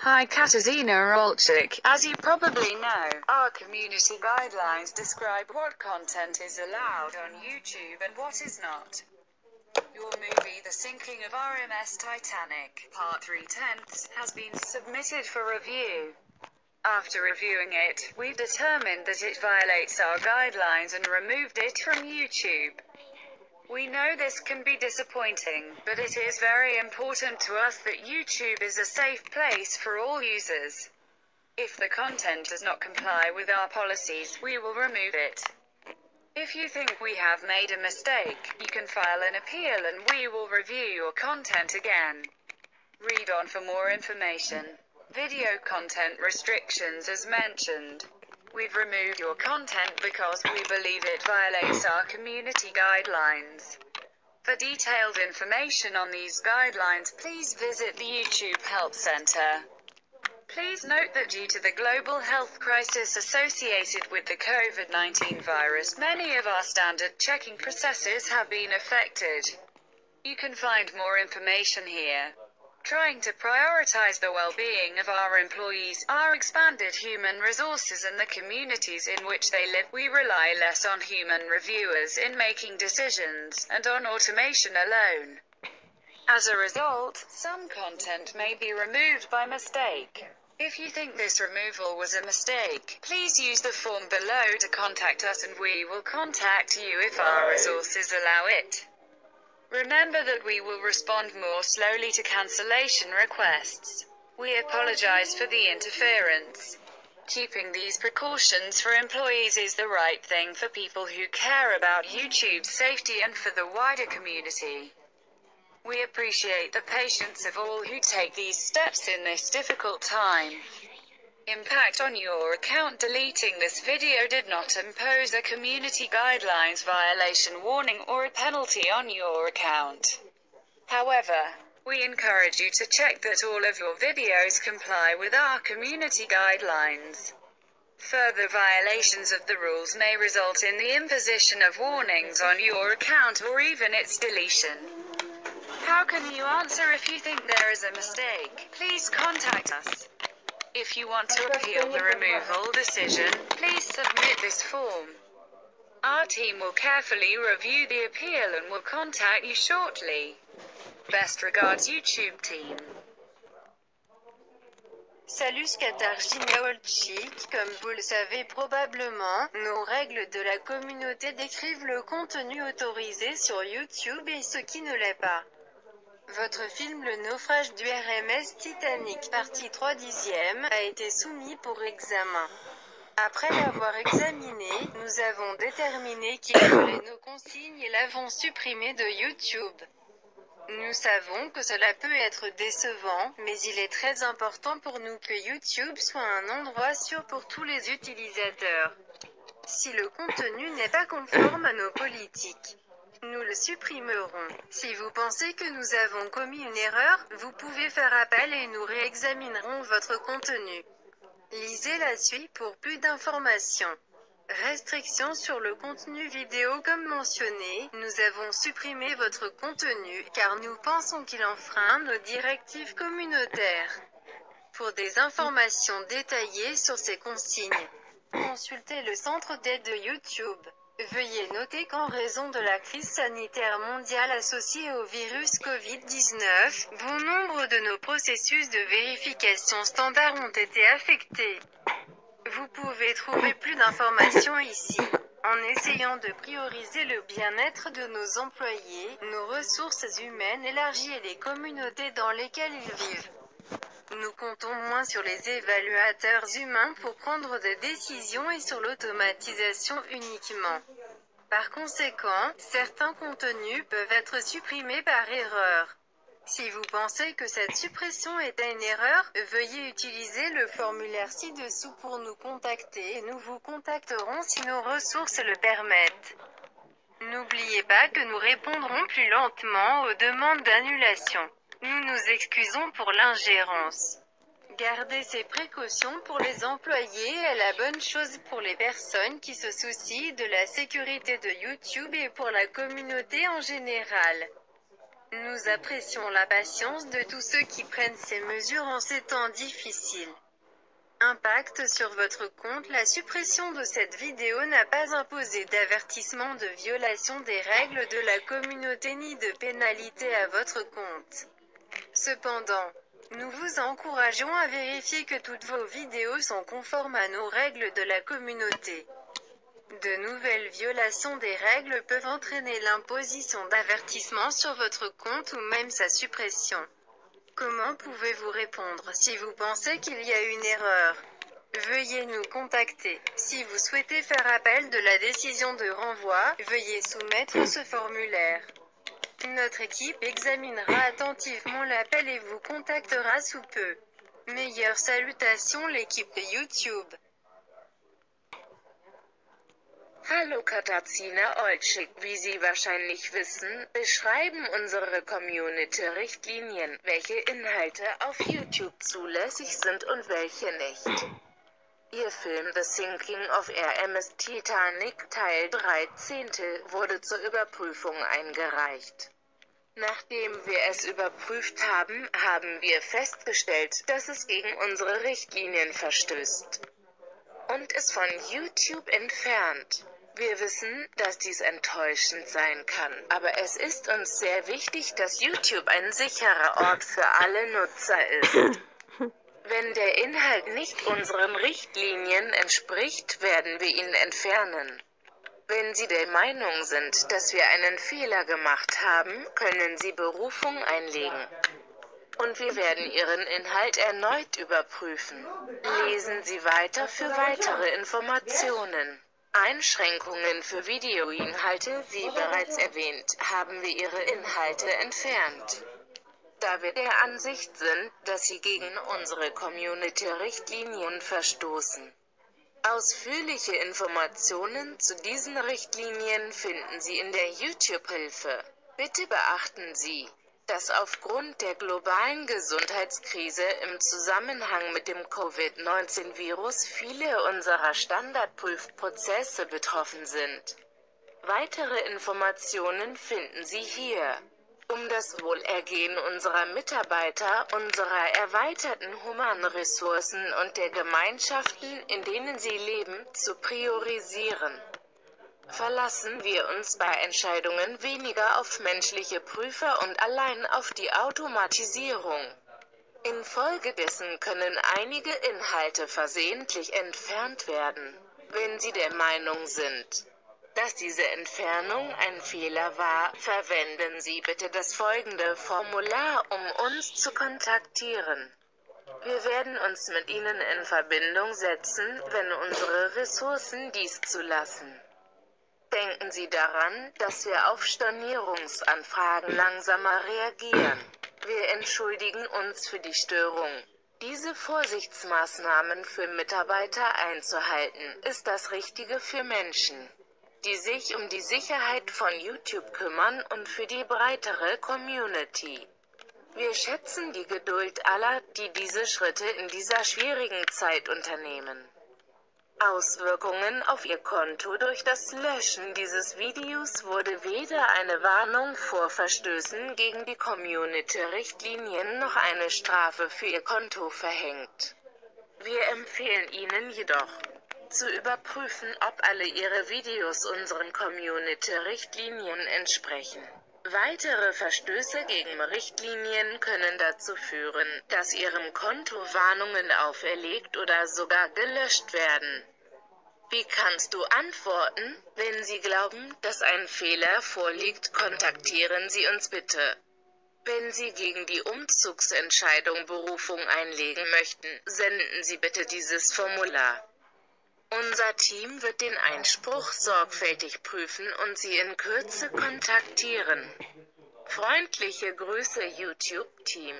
Hi, Katarzyna Olczyk. As you probably know, our community guidelines describe what content is allowed on YouTube and what is not. Your movie The Sinking of RMS Titanic, Part 3/10, has been submitted for review. After reviewing it, we've determined that it violates our guidelines and removed it from YouTube. We know this can be disappointing, but it is very important to us that YouTube is a safe place for all users. If the content does not comply with our policies, we will remove it. If you think we have made a mistake, you can file an appeal and we will review your content again. Read on for more information. Video content restrictions as mentioned. We've removed your content because we believe it violates our community guidelines. For detailed information on these guidelines, please visit the YouTube Help Center. Please note that due to the global health crisis associated with the COVID-19 virus, many of our standard checking processes have been affected. You can find more information here. Trying to prioritize the well-being of our employees, our expanded human resources and the communities in which they live, we rely less on human reviewers in making decisions, and on automation alone. As a result, some content may be removed by mistake. If you think this removal was a mistake, please use the form below to contact us and we will contact you if our resources allow it. Remember that we will respond more slowly to cancellation requests. We apologize for the interference. Keeping these precautions for employees is the right thing for people who care about YouTube's safety and for the wider community. We appreciate the patience of all who take these steps in this difficult time. Impact on your account. Deleting this video did not impose a community guidelines violation warning or a penalty on your account. However, we encourage you to check that all of your videos comply with our community guidelines. Further violations of the rules may result in the imposition of warnings on your account or even its deletion. How can you answer if you think there is a mistake? Please contact us. If you want to appeal the removal decision, please submit this form. Our team will carefully review the appeal and will contact you shortly. Best regards, YouTube team. Salut Katarzyna Olczyk, comme vous le savez probablement, nos règles de la communauté décrivent le contenu autorisé sur YouTube et ce qui ne l'est pas. Votre film Le naufrage du RMS Titanic, partie 3/10, a été soumis pour examen. Après l'avoir examiné, nous avons déterminé qu'il violait nos consignes et l'avons supprimé de YouTube. Nous savons que cela peut être décevant, mais il est très important pour nous que YouTube soit un endroit sûr pour tous les utilisateurs. Si le contenu n'est pas conforme à nos politiques, nous le supprimerons. Si vous pensez que nous avons commis une erreur, vous pouvez faire appel et nous réexaminerons votre contenu. Lisez la suite pour plus d'informations. Restrictions sur le contenu vidéo. Comme mentionné, nous avons supprimé votre contenu, car nous pensons qu'il enfreint nos directives communautaires. Pour des informations détaillées sur ces consignes, consultez le centre d'aide de YouTube. Veuillez noter qu'en raison de la crise sanitaire mondiale associée au virus Covid-19, bon nombre de nos processus de vérification standard ont été affectés. Vous pouvez trouver plus d'informations ici. En essayant de prioriser le bien-être de nos employés, nos ressources humaines élargies et les communautés dans lesquelles ils vivent, nous comptons moins sur les évaluateurs humains pour prendre des décisions et sur l'automatisation uniquement. Par conséquent, certains contenus peuvent être supprimés par erreur. Si vous pensez que cette suppression était une erreur, veuillez utiliser le formulaire ci-dessous pour nous contacter et nous vous contacterons si nos ressources le permettent. N'oubliez pas que nous répondrons plus lentement aux demandes d'annulation. Nous nous excusons pour l'ingérence. Garder ces précautions pour les employés est la bonne chose pour les personnes qui se soucient de la sécurité de YouTube et pour la communauté en général. Nous apprécions la patience de tous ceux qui prennent ces mesures en ces temps difficiles. Impact sur votre compte. La suppression de cette vidéo n'a pas imposé d'avertissement de violation des règles de la communauté ni de pénalité à votre compte. Cependant, nous vous encourageons à vérifier que toutes vos vidéos sont conformes à nos règles de la communauté. De nouvelles violations des règles peuvent entraîner l'imposition d'avertissements sur votre compte ou même sa suppression. Comment pouvez-vous répondre si vous pensez qu'il y a une erreur? Veuillez nous contacter. Si vous souhaitez faire appel de la décision de renvoi, veuillez soumettre ce formulaire. Notre équipe examinera attentivement l'appel et vous contactera sous peu. Meilleures salutations, l'équipe de YouTube. Hallo Katarzyna Olczyk, wie Sie wahrscheinlich wissen, beschreiben unsere Community-Richtlinien, welche Inhalte auf YouTube zulässig sind und welche nicht. Ihr Film The Sinking of RMS Titanic Teil 13 wurde zur Überprüfung eingereicht. Nachdem wir es überprüft haben, haben wir festgestellt, dass es gegen unsere Richtlinien verstößt und es von YouTube entfernt. Wir wissen, dass dies enttäuschend sein kann, aber es ist uns sehr wichtig, dass YouTube ein sicherer Ort für alle Nutzer ist. Wenn der Inhalt nicht unseren Richtlinien entspricht, werden wir ihn entfernen. Wenn Sie der Meinung sind, dass wir einen Fehler gemacht haben, können Sie Berufung einlegen. Und wir werden Ihren Inhalt erneut überprüfen. Lesen Sie weiter für weitere Informationen. Einschränkungen für Videoinhalte. Wie bereits erwähnt, haben wir Ihre Inhalte entfernt, da wir der Ansicht sind, dass sie gegen unsere Community-Richtlinien verstoßen. Ausführliche Informationen zu diesen Richtlinien finden Sie in der YouTube-Hilfe. Bitte beachten Sie, dass aufgrund der globalen Gesundheitskrise im Zusammenhang mit dem Covid-19-Virus viele unserer Standardprüfprozesse betroffen sind. Weitere Informationen finden Sie hier. Um das Wohlergehen unserer Mitarbeiter, unserer erweiterten humanen Ressourcen und der Gemeinschaften, in denen sie leben, zu priorisieren, verlassen wir uns bei Entscheidungen weniger auf menschliche Prüfer und allein auf die Automatisierung. Infolgedessen können einige Inhalte versehentlich entfernt werden. Wenn Sie der Meinung sind, dass diese Entfernung ein Fehler war, verwenden Sie bitte das folgende Formular, um uns zu kontaktieren. Wir werden uns mit Ihnen in Verbindung setzen, wenn unsere Ressourcen dies zulassen. Denken Sie daran, dass wir auf Stornierungsanfragen langsamer reagieren. Wir entschuldigen uns für die Störung. Diese Vorsichtsmaßnahmen für Mitarbeiter einzuhalten, ist das Richtige für Menschen, die sich um die Sicherheit von YouTube kümmern und für die breitere Community. Wir schätzen die Geduld aller, die diese Schritte in dieser schwierigen Zeit unternehmen. Auswirkungen auf Ihr Konto. Durch das Löschen dieses Videos wurde weder eine Warnung vor Verstößen gegen die Community-Richtlinien noch eine Strafe für Ihr Konto verhängt. Wir empfehlen Ihnen jedoch, zu überprüfen, ob alle Ihre Videos unseren Community-Richtlinien entsprechen. Weitere Verstöße gegen Richtlinien können dazu führen, dass Ihrem Konto Warnungen auferlegt oder sogar gelöscht werden. Wie kannst du antworten? Wenn Sie glauben, dass ein Fehler vorliegt, kontaktieren Sie uns bitte. Wenn Sie gegen die Umzugsentscheidung Berufung einlegen möchten, senden Sie bitte dieses Formular. Unser Team wird den Einspruch sorgfältig prüfen und Sie in Kürze kontaktieren. Freundliche Grüße, YouTube-Team.